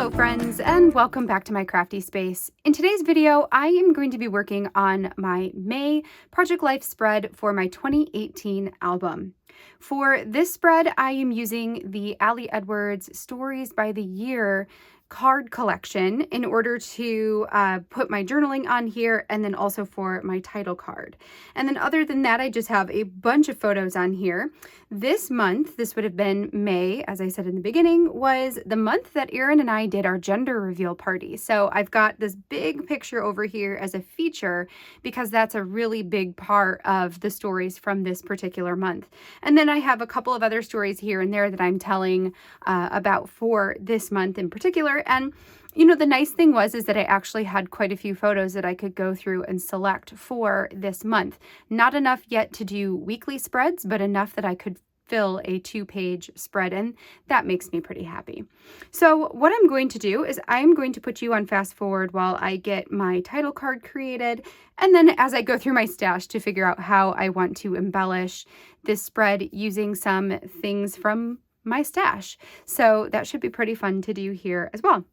Hello friends, and welcome back to my crafty space. In today's video, I am going to be working on my May Project Life spread for my 2018 album. For this spread, I am using the Ali Edwards Stories by the Year card collection in order to put my journaling on here, and then also for my title card. And then other than that, I just have a bunch of photos on here. This month, this would have been May, as I said in the beginning, was the month that Erin and I did our gender reveal party. So I've got this big picture over here as a feature because that's a really big part of the stories from this particular month. And then I have a couple of other stories here and there that I'm telling about for this month in particular. And you know, the nice thing is that I actually had quite a few photos that I could go through and select for this month. Not enough yet to do weekly spreads, but enough that I could fill a 2-page spread, and that makes me pretty happy. So what I'm going to do is I'm going to put you on fast forward while I get my title card created, and then as I go through my stash to figure out how I want to embellish this spread using some things from my stash. So that should be pretty fun to do here as well.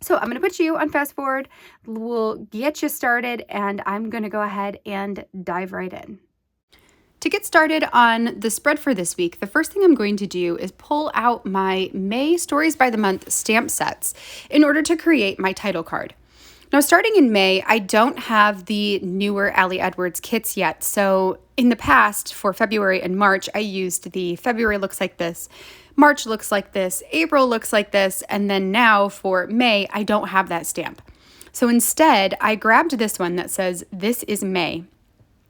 So I'm going to put you on fast forward, we'll get you started, and I'm going to go ahead and dive right in. To get started on the spread for this week, the first thing I'm going to do is pull out my May Stories by the Month stamp sets in order to create my title card. Now, starting in May, I don't have the newer Ali Edwards kits yet. So in the past, for February and March, I used the February looks like this, March looks like this, April looks like this, and then now for May, I don't have that stamp. So instead, I grabbed this one that says, "This is May."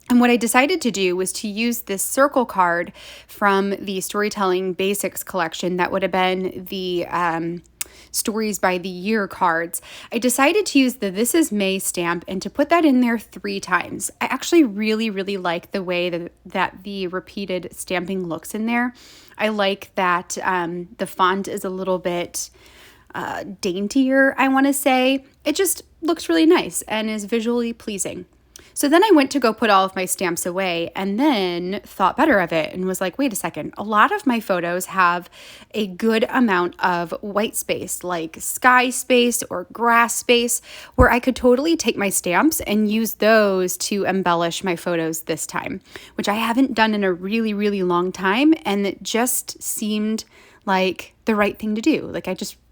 And what I decided to do was to use this circle card from the Storytelling Basics collection that would have been the Stories by the Year cards. I decided to use the This is May stamp and to put that in there 3 times. I actually really like the way that the repeated stamping looks in there. I like that the font is a little bit daintier, I want to say. It just looks really nice and is visually pleasing. So then I went to go put all of my stamps away and then thought better of it and was like, wait a second, a lot of my photos have a good amount of white space, like sky space or grass space, where I could totally take my stamps and use those to embellish my photos this time, which I haven't done in a really long time. And it just seemed like the right thing to do. Like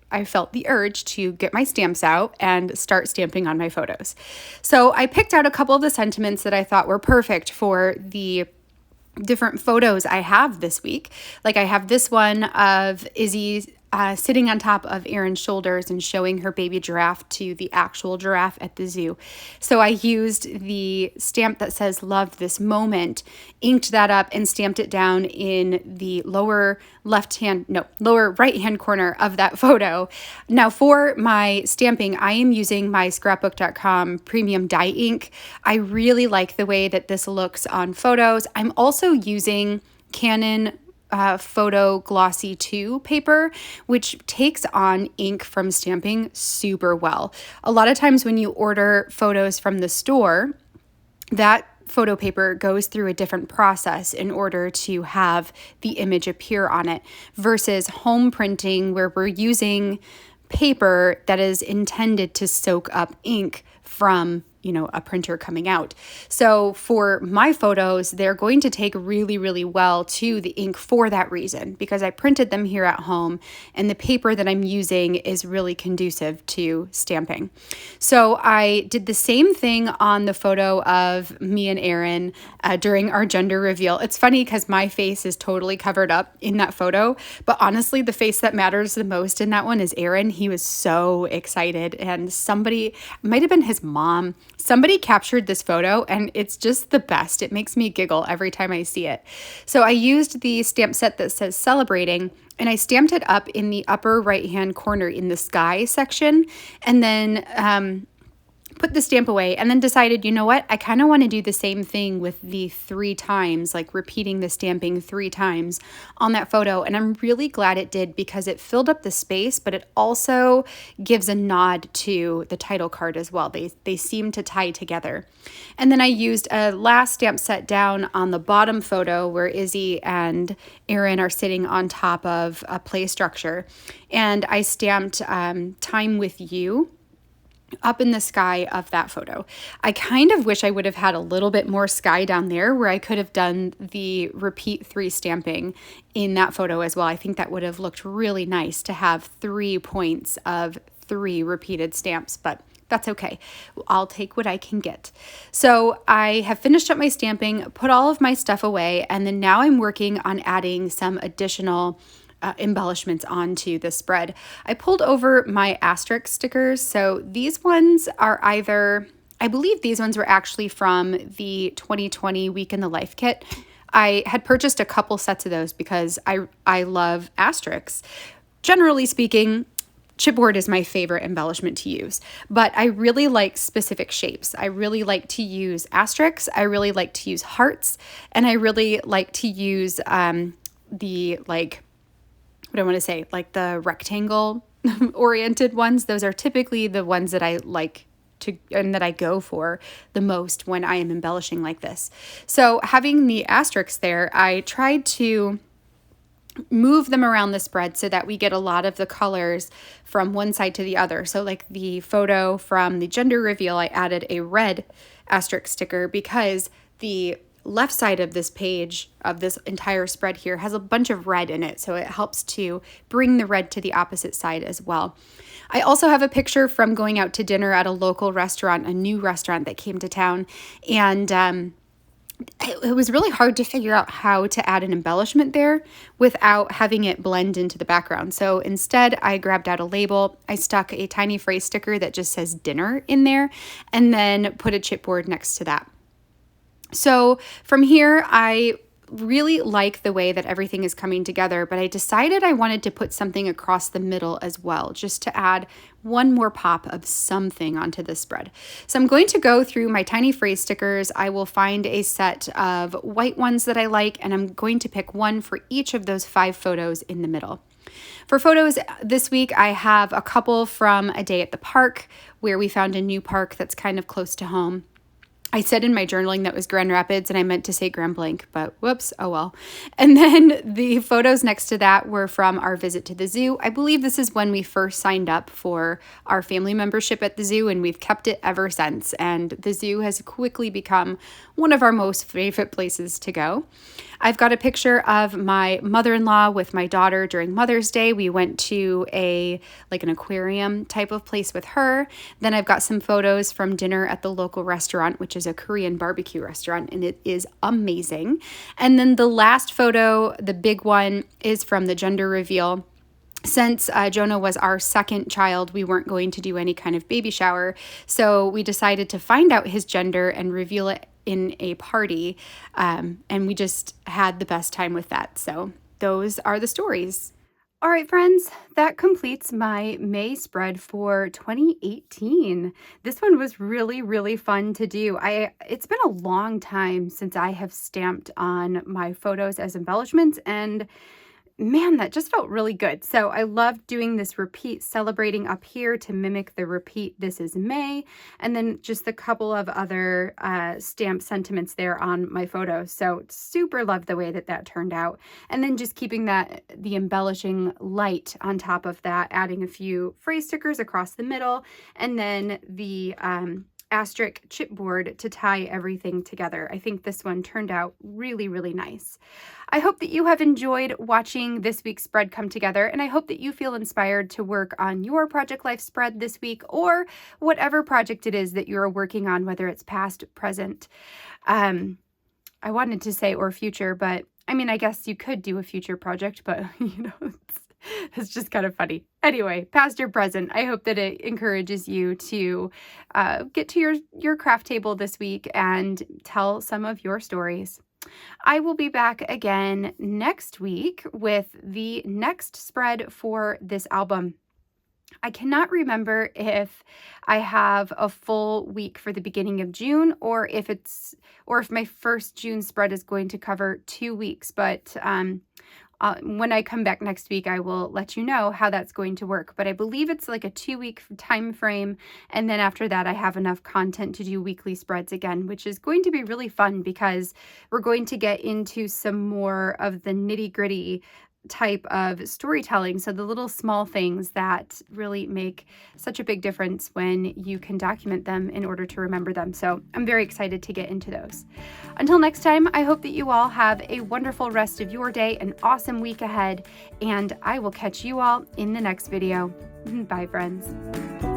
I felt the urge to get my stamps out and start stamping on my photos. So I picked out a couple of the sentiments that I thought were perfect for the different photos I have this week. Like I have this one of Izzy sitting on top of Erin's shoulders and showing her baby giraffe to the actual giraffe at the zoo. So I used the stamp that says "Love This Moment," inked that up and stamped it down in the lower right-hand corner of that photo. Now for my stamping, I am using my scrapbook.com premium dye ink. I really like the way that this looks on photos. I'm also using Canon Photo Glossy 2 paper, which takes on ink from stamping super well. A lot of times when you order photos from the store, that photo paper goes through a different process in order to have the image appear on it versus home printing where we're using paper that is intended to soak up ink from a printer coming out. So for my photos, they're going to take really well to the ink for that reason, because I printed them here at home and the paper that I'm using is really conducive to stamping. So I did the same thing on the photo of me and Erin during our gender reveal. It's funny because my face is totally covered up in that photo, but honestly, the face that matters the most in that one is Erin. He was so excited, and somebody, might have been his mom, somebody captured this photo and it's just the best. It makes me giggle every time I see it. So I used the stamp set that says "Celebrating" and I stamped it up in the upper right-hand corner in the sky section, and then put the stamp away, and then decided, you know what, I kind of want to do the same thing with the 3 times, like repeating the stamping 3 times on that photo. And I'm really glad it did, because it filled up the space, but it also gives a nod to the title card as well. They seem to tie together. And then I used a last stamp set down on the bottom photo where Izzy and Aaron are sitting on top of a play structure. And I stamped Time with You up in the sky of that photo. I kind of wish I would have had a little bit more sky down there, where I could have done the repeat 3 stamping in that photo as well. I think that would have looked really nice to have 3 points of 3 repeated stamps, but that's okay. I'll take what I can get. So I have finished up my stamping, put all of my stuff away, and then now I'm working on adding some additional embellishments onto the spread. I pulled over my asterisk stickers. So these ones are either, I believe these ones were actually from the 2020 Week in the Life kit. I had purchased a couple sets of those because I love asterisks. Generally speaking, chipboard is my favorite embellishment to use, but I really like specific shapes. I really like to use asterisks. I really like to use hearts, and I really like to use the what I want to say, like the rectangle oriented ones. Those are typically the ones that I like to, and that I go for the most when I am embellishing like this. So having the asterisks there, I tried to move them around the spread so that we get a lot of the colors from one side to the other. So like the photo from the gender reveal, I added a red asterisk sticker because the left side of this page of this entire spread here has a bunch of red in it, so it helps to bring the red to the opposite side as well. I also have a picture from going out to dinner at a local restaurant, a new restaurant that came to town, and it was really hard to figure out how to add an embellishment there without having it blend into the background. So instead, I grabbed out a label, I stuck a tiny phrase sticker that just says dinner in there, and then put a chipboard next to that. So from here, I really like the way that everything is coming together, but I decided I wanted to put something across the middle as well, just to add one more pop of something onto the spread. So I'm going to go through my tiny phrase stickers. I will find a set of white ones that I like, and I'm going to pick one for each of those 5 photos in the middle. For photos this week, I have a couple from a day at the park, where we found a new park that's kind of close to home. I said in my journaling that was Grand Rapids, and I meant to say Grand Blanc, but whoops, oh well. And then the photos next to that were from our visit to the zoo. I believe this is when we first signed up for our family membership at the zoo, and we've kept it ever since. And the zoo has quickly become one of our most favorite places to go. I've got a picture of my mother-in-law with my daughter during Mother's Day. We went to an aquarium type of place with her. Then I've got some photos from dinner at the local restaurant, which is a Korean barbecue restaurant, and it is amazing. And then the last photo, the big one, is from the gender reveal. Since Jonah was our second child, we weren't going to do any kind of baby shower, so we decided to find out his gender and reveal it in a party, and we just had the best time with that. So those are the stories. All right, friends, that completes my May spread for 2018. This one was really, really fun to do. It's been a long time since I have stamped on my photos as embellishments, and man, that just felt really good. So I loved doing this repeat celebrating up here to mimic the repeat This Is May, and then just a couple of other stamp sentiments there on my photos. So super loved the way that that turned out. And then just keeping the embellishing light on top of that, adding a few phrase stickers across the middle, and then the asterisk chipboard to tie everything together. I think this one turned out really, really nice. I hope that you have enjoyed watching this week's spread come together, and I hope that you feel inspired to work on your Project Life spread this week, or whatever project it is that you're working on, whether it's past, present. I wanted to say or future, but I mean, I guess you could do a future project, but it's just kind of funny. Anyway, past or present, I hope that it encourages you to get to your craft table this week and tell some of your stories. I will be back again next week with the next spread for this album. I cannot remember if I have a full week for the beginning of June or if my first June spread is going to cover 2 weeks, but when I come back next week, I will let you know how that's going to work. But I believe it's like a 2-week time frame. And then after that, I have enough content to do weekly spreads again, which is going to be really fun because we're going to get into some more of the nitty-gritty type of storytelling. So the little small things that really make such a big difference when you can document them in order to remember them. So I'm very excited to get into those. Until next time, I hope that you all have a wonderful rest of your day, an awesome week ahead, and I will catch you all in the next video. Bye, friends.